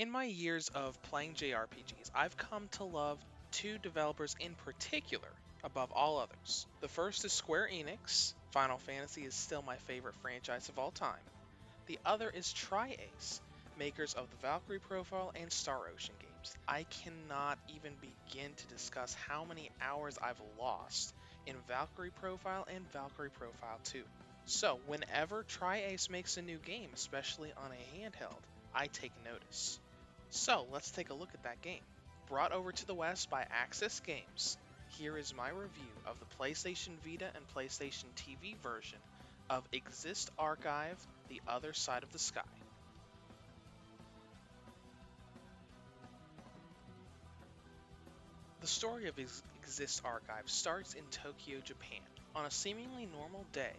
In my years of playing JRPGs, I've come to love two developers in particular above all others. The first is Square Enix. Final Fantasy is still my favorite franchise of all time. The other is Tri-Ace, makers of the Valkyrie Profile and Star Ocean games. I cannot even begin to discuss how many hours I've lost in Valkyrie Profile and Valkyrie Profile 2. So, whenever Tri-Ace makes a new game, especially on a handheld, I take notice. So, let's take a look at that game. Brought over to the West by Aksys Games, here is my review of the PlayStation Vita and PlayStation TV version of Exist Archive: The Other Side of the Sky. The story of Exist Archive starts in Tokyo, Japan. On a seemingly normal day,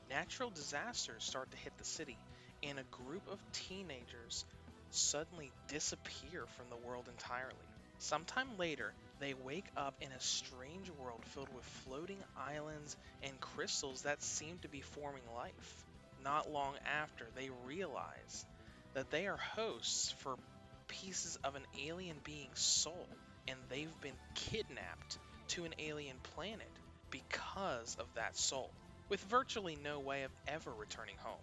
natural disasters start to hit the city, and a group of teenagers suddenly disappear from the world entirely. Sometime later, they wake up in a strange world filled with floating islands and crystals that seem to be forming life. Not long after, they realize that they are hosts for pieces of an alien being's soul, and they've been kidnapped to an alien planet because of that soul, with virtually no way of ever returning home.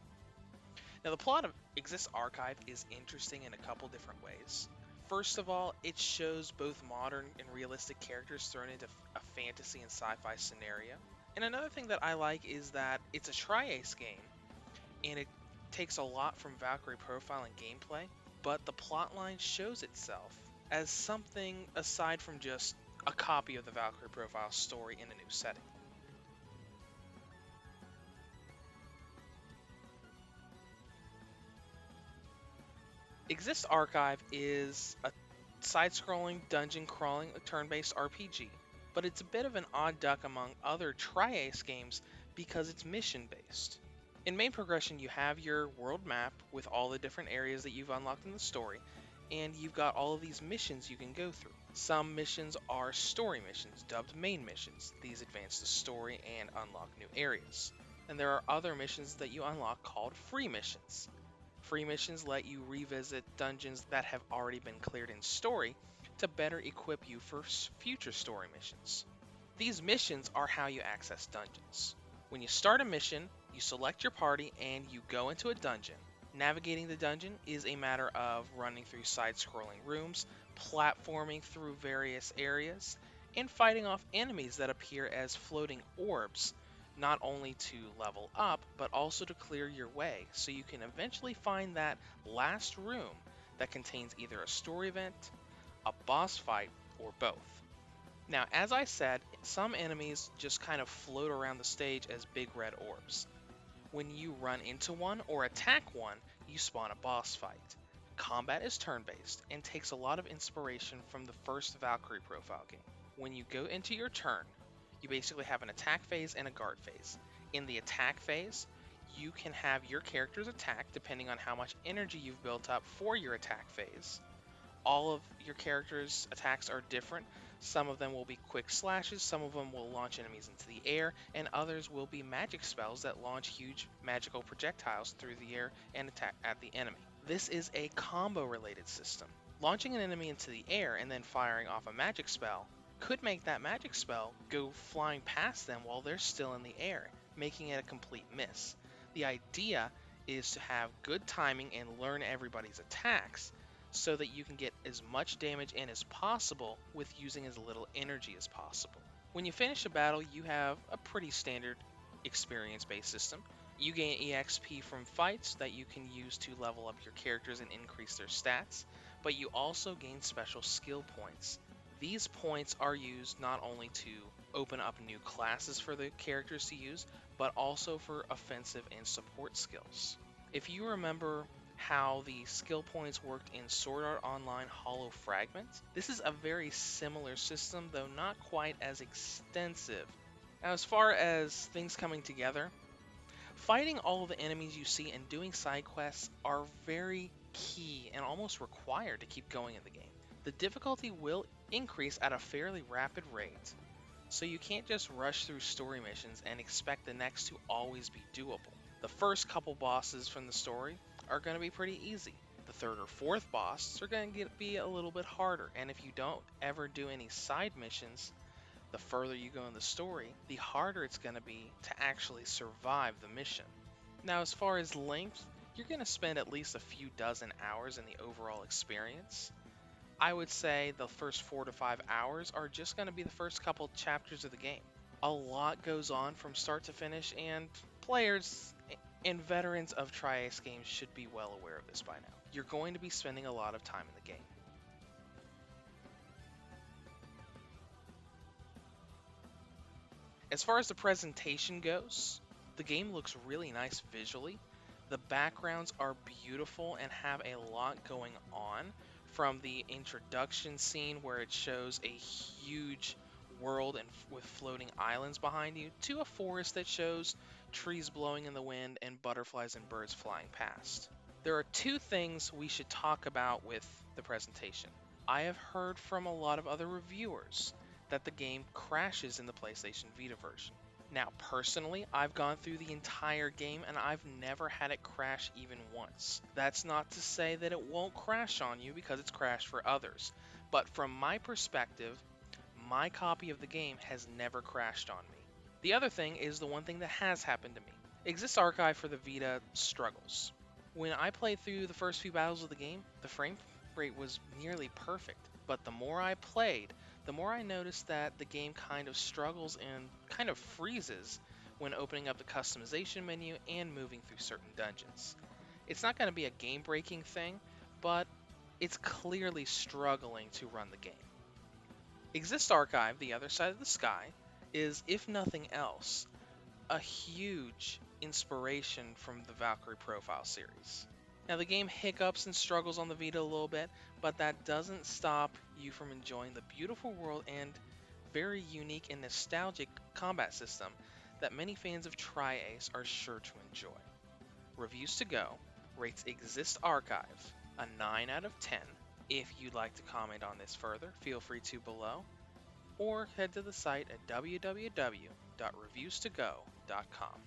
Now, the plot of Exist Archive is interesting in a couple different ways. First of all, it shows both modern and realistic characters thrown into a fantasy and sci-fi scenario. And another thing that I like is that it's a Tri-Ace game, and it takes a lot from Valkyrie Profile and gameplay, but the plotline shows itself as something aside from just a copy of the Valkyrie Profile story in a new setting. Exist Archive is a side-scrolling, dungeon-crawling, turn-based RPG, but it's a bit of an odd duck among other Tri-Ace games because it's mission-based. In main progression, you have your world map with all the different areas that you've unlocked in the story, and you've got all of these missions you can go through. Some missions are story missions, dubbed main missions. These advance the story and unlock new areas. And there are other missions that you unlock called free missions. Free missions let you revisit dungeons that have already been cleared in story to better equip you for future story missions. These missions are how you access dungeons. When you start a mission, you select your party and you go into a dungeon. Navigating the dungeon is a matter of running through side-scrolling rooms, platforming through various areas, and fighting off enemies that appear as floating orbs, not only to level up, but also to clear your way, so you can eventually find that last room that contains either a story event, a boss fight, or both. Now, as I said, some enemies just kind of float around the stage as big red orbs. When you run into one or attack one, you spawn a boss fight. Combat is turn-based and takes a lot of inspiration from the first Valkyrie Profile game. When you go into your turn, you basically have an attack phase and a guard phase. In the attack phase, you can have your characters attack depending on how much energy you've built up for your attack phase. All of your characters' attacks are different. Some of them will be quick slashes, some of them will launch enemies into the air, and others will be magic spells that launch huge magical projectiles through the air and attack at the enemy. This is a combo-related system. Launching an enemy into the air and then firing off a magic spell could make that magic spell go flying past them while they're still in the air, making it a complete miss. The idea is to have good timing and learn everybody's attacks so that you can get as much damage in as possible with using as little energy as possible. When you finish a battle, you have a pretty standard experience-based system. You gain EXP from fights that you can use to level up your characters and increase their stats, but you also gain special skill points. These points are used not only to open up new classes for the characters to use, but also for offensive and support skills. If you remember how the skill points worked in Sword Art Online Hollow Fragment, this is a very similar system, though not quite as extensive. Now, as far as things coming together, fighting all of the enemies you see and doing side quests are very key and almost required to keep going in the game. The difficulty will increase at a fairly rapid rate, so you can't just rush through story missions and expect the next to always be doable. The first couple bosses from the story are going to be pretty easy. The third or fourth boss are going to be a little bit harder, and if you don't ever do any side missions, the further you go in the story, the harder it's going to be to actually survive the mission. Now, as far as length, you're going to spend at least a few dozen hours in the overall experience. I would say the first 4 to 5 hours are just going to be the first couple chapters of the game. A lot goes on from start to finish, and players and veterans of Tri-Ace games should be well aware of this by now. You're going to be spending a lot of time in the game. As far as the presentation goes, the game looks really nice visually. The backgrounds are beautiful and have a lot going on, from the introduction scene where it shows a huge world and with floating islands behind you, to a forest that shows trees blowing in the wind and butterflies and birds flying past. There are two things we should talk about with the presentation. I have heard from a lot of other reviewers that the game crashes in the PlayStation Vita version. Now, personally, I've gone through the entire game and I've never had it crash even once. That's not to say that it won't crash on you, because it's crashed for others. But from my perspective, my copy of the game has never crashed on me. The other thing is the one thing that has happened to me. Exists Archive for the Vita struggles. When I played through the first few battles of the game, the frame rate was nearly perfect. But the more I played, the more I noticed that the game kind of struggles and kind of freezes when opening up the customization menu and moving through certain dungeons. It's not going to be a game-breaking thing, but it's clearly struggling to run the game. Exist Archive, The Other Side of the Sky, is, if nothing else, a huge inspiration from the Valkyrie Profile series. Now, the game hiccups and struggles on the Vita a little bit, but that doesn't stop you from enjoying the beautiful world and very unique and nostalgic combat system that many fans of Tri-Ace are sure to enjoy. Reviews to Go rates Exist Archive a 9 out of 10. If you'd like to comment on this further, feel free to below, or head to the site at www.reviewstogo.com.